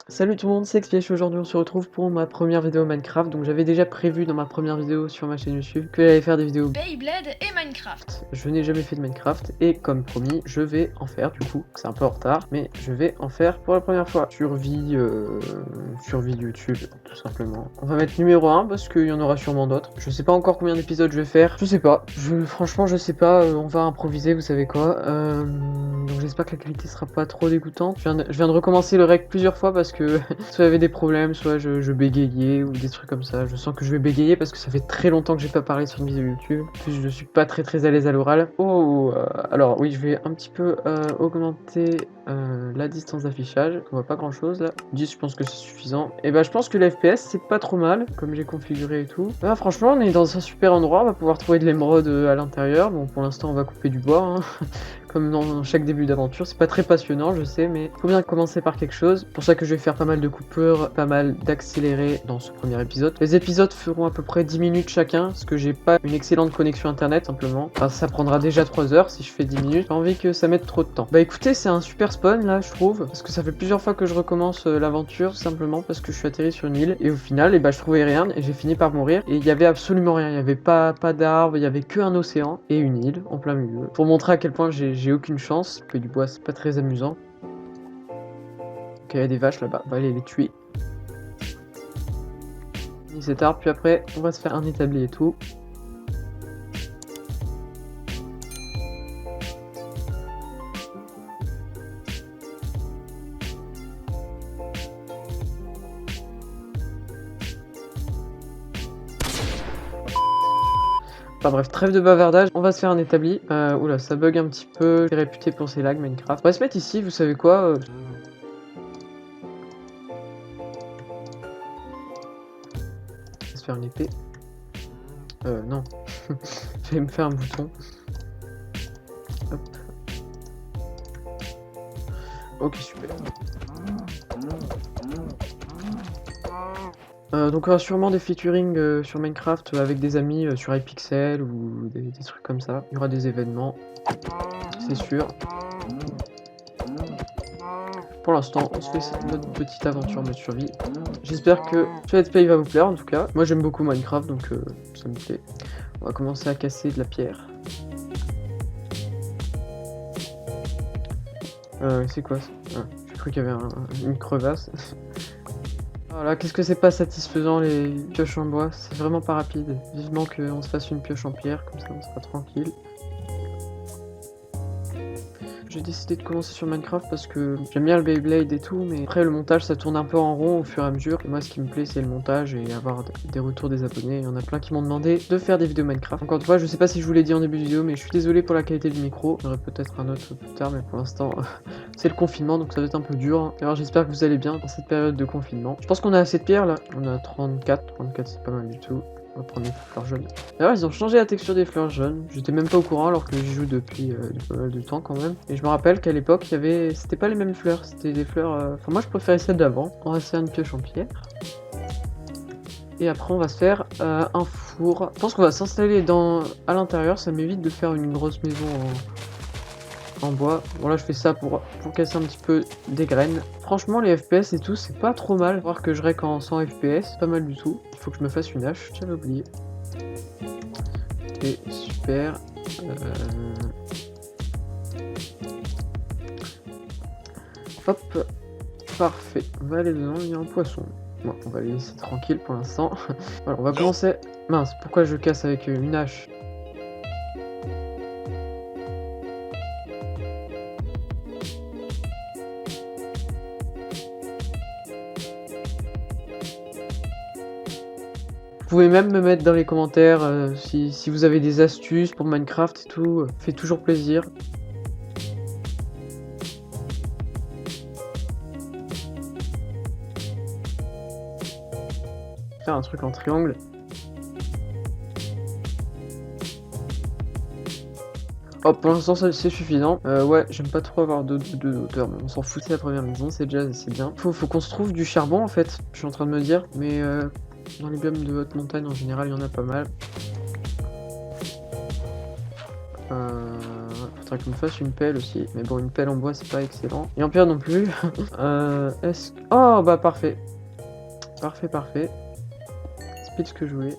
Salut tout le monde, c'est Xpièche. Aujourd'hui on se retrouve pour ma première vidéo Minecraft. Donc j'avais déjà prévu dans ma première vidéo sur ma chaîne YouTube que j'allais faire des vidéos Beyblade et Minecraft. Je n'ai jamais fait de Minecraft et comme promis je vais en faire du coup. C'est un peu en retard mais je vais en faire pour la première fois. Survie YouTube tout simplement. On va mettre numéro 1 parce qu'il y en aura sûrement d'autres. Je sais pas encore combien d'épisodes je vais faire. Je sais pas. Franchement je sais pas. On va improviser, vous savez quoi. Donc j'espère que la qualité sera pas trop dégoûtante. Je viens de recommencer le rec plusieurs fois parce que soit il y avait des problèmes, soit je bégayais ou des trucs comme ça. Je sens que je vais bégayer parce que ça fait très longtemps que j'ai pas parlé sur une vidéo YouTube. En plus je suis pas très à l'aise à l'oral. Alors oui, je vais un petit peu augmenter la distance d'affichage. On voit pas grand chose là. 10, je pense que c'est suffisant. Et bah je pense que l'FPS c'est pas trop mal comme j'ai configuré et tout. Ah, franchement on est dans un super endroit, on va pouvoir trouver de l'émeraude à l'intérieur. Bon pour l'instant on va couper du bois hein. Comme dans chaque début d'aventure, c'est pas très passionnant, je sais, mais faut bien commencer par quelque chose. Pour ça que je vais faire pas mal de coupures, pas mal d'accélérés dans ce premier épisode. Les épisodes feront à peu près 10 minutes chacun, parce que j'ai pas une excellente connexion internet, simplement. Enfin, ça prendra déjà 3 heures si je fais 10 minutes. J'ai pas envie que ça mette trop de temps. Bah écoutez, c'est un super spawn là, je trouve, parce que ça fait plusieurs fois que je recommence l'aventure, simplement parce que je suis atterri sur une île. Et au final, je trouvais rien, et j'ai fini par mourir. Et il y avait absolument rien, il y avait pas d'arbres, il y avait que un océan et une île en plein milieu. Pour montrer à quel point j'ai aucune chance. Couper du bois, c'est pas très amusant. Ok, il y a des vaches là-bas, on va aller les tuer. Cet arbre, puis après, on va se faire un établi et tout. Enfin bref, trêve de bavardage, on va se faire un établi. Oula, ça bug un petit peu, c'est réputé pour ses lags Minecraft. On va se mettre ici, vous savez quoi On va se faire une épée. Non. Je vais me faire un bouton. Hop. Ok, super. Donc on aura sûrement des featuring sur Minecraft avec des amis sur iPixel ou des trucs comme ça. Il y aura des événements, c'est sûr. Pour l'instant, on se fait notre petite aventure mode survie. J'espère que ce let's play va vous plaire en tout cas. Moi j'aime beaucoup Minecraft donc ça me plaît. On va commencer à casser de la pierre. C'est quoi ça? J'ai cru qu'il y avait une crevasse. Voilà, qu'est-ce que c'est pas satisfaisant les pioches en bois, c'est vraiment pas rapide. Vivement qu'on se fasse une pioche en pierre, comme ça on sera tranquille. J'ai décidé de commencer sur Minecraft parce que j'aime bien le Beyblade et tout, mais après le montage ça tourne un peu en rond au fur et à mesure. Et moi ce qui me plaît c'est le montage et avoir des retours des abonnés. Il y en a plein qui m'ont demandé de faire des vidéos Minecraft. Encore une fois, je sais pas si je vous l'ai dit en début de vidéo, mais je suis désolé pour la qualité du micro. J'aurai peut-être un autre plus tard, mais pour l'instant c'est le confinement donc ça va être un peu dur. Alors j'espère que vous allez bien dans cette période de confinement. Je pense qu'on a assez de pierres là, on a 34 c'est pas mal du tout. On va prendre des fleurs jaunes. D'ailleurs, ils ont changé la texture des fleurs jaunes. J'étais même pas au courant alors que j'y joue depuis pas mal de temps quand même. Et je me rappelle qu'à l'époque, il y avait... C'était pas les mêmes fleurs, c'était des fleurs... Enfin, moi, je préférais celles d'avant. On va se faire une pioche en pierre. Et après, on va se faire un four. Je pense qu'on va s'installer à l'intérieur. Ça m'évite de faire une grosse maison en bois. Bon là je fais ça pour casser un petit peu des graines. Franchement les FPS et tout c'est pas trop mal. Voir que je rec en 100 FPS, c'est pas mal du tout. Il faut que je me fasse une hache, j'avais oublié. Et super. Hop, parfait. On va aller dedans, il y a un poisson. Bon, on va les laisser tranquille pour l'instant. Voilà, on va commencer. Mince, pourquoi je casse avec une hache? Vous pouvez même me mettre dans les commentaires si vous avez des astuces pour Minecraft et tout, fait toujours plaisir. Faire un truc en triangle. Oh, pour l'instant c'est suffisant. Ouais, j'aime pas trop avoir de hauteur, mais on s'en fout, c'est la première maison, c'est déjà assez bien. Faut qu'on se trouve du charbon en fait, je suis en train de me dire, mais dans les biomes de haute montagne en général il y en a pas mal. Faudrait faudra qu'il me fasse une pelle aussi. Mais bon, une pelle en bois, c'est pas excellent. Et en pierre non plus. Est-ce... Oh, bah parfait. Parfait. C'est pile ce que je voulais.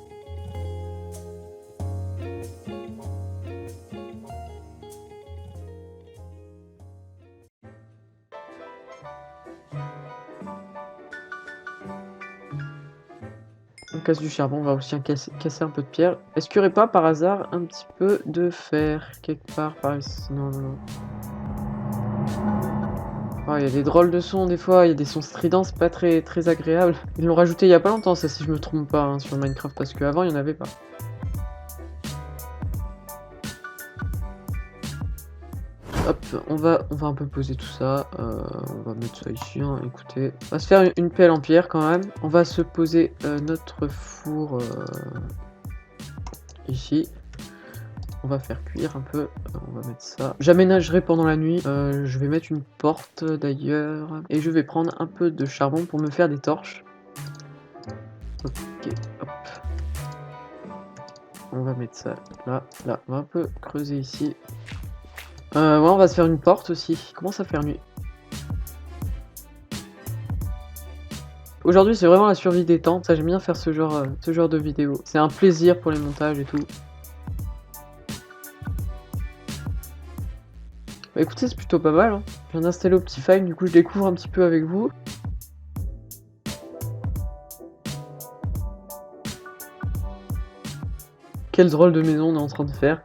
On casse du charbon, on va aussi casser un peu de pierre. Est-ce qu'il n'y aurait pas par hasard un petit peu de fer quelque part par ici? Non. Oh, il y a des drôles de sons des fois, il y a des sons stridents, c'est pas très agréable. Ils l'ont rajouté il y a pas longtemps, ça, si je me trompe pas, hein, sur Minecraft, parce qu'avant il n'y en avait pas. Hop, on va un peu poser tout ça. On va mettre ça ici, hein, écoutez. On va se faire une pelle en pierre quand même. On va se poser notre four ici. On va faire cuire un peu. On va mettre ça. J'aménagerai pendant la nuit. Je vais mettre une porte d'ailleurs. Et je vais prendre un peu de charbon pour me faire des torches. Ok, hop. On va mettre ça là. On va un peu creuser ici. Ouais, on va se faire une porte aussi. Comment ça faire nuit? Aujourd'hui, c'est vraiment la survie des tentes. Ça, j'aime bien faire ce genre de vidéo. C'est un plaisir pour les montages et tout. Bah, écoutez, c'est plutôt pas mal. Hein. Je viens d'installer Optifine, du coup, je découvre un petit peu avec vous. Quelle drôle de maison on est en train de faire.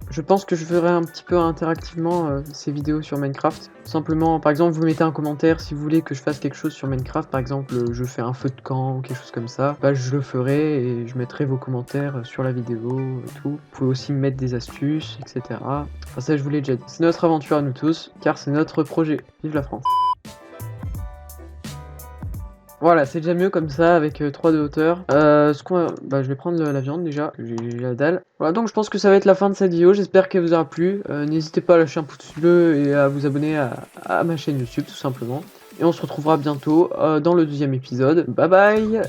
Je pense que je ferai un petit peu interactivement ces vidéos sur Minecraft. Tout simplement, par exemple, vous mettez un commentaire si vous voulez que je fasse quelque chose sur Minecraft. Par exemple, je fais un feu de camp ou quelque chose comme ça. Bah, je le ferai et je mettrai vos commentaires sur la vidéo et tout. Vous pouvez aussi me mettre des astuces, etc. Enfin, ça, je vous l'ai déjà dit. C'est notre aventure à nous tous, car c'est notre projet. Vive la France! Voilà, c'est déjà mieux comme ça, avec 3 de hauteur. Bah, je vais prendre la viande déjà, j'ai la dalle. Voilà, donc je pense que ça va être la fin de cette vidéo, j'espère qu'elle vous aura plu. N'hésitez pas à lâcher un pouce bleu et à vous abonner à ma chaîne YouTube, tout simplement. Et on se retrouvera bientôt dans le deuxième épisode. Bye bye.